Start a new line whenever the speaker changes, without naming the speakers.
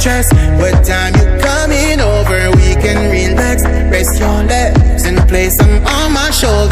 stress. What time you coming over? We can relax. Rest your legs and place them on my shoulder.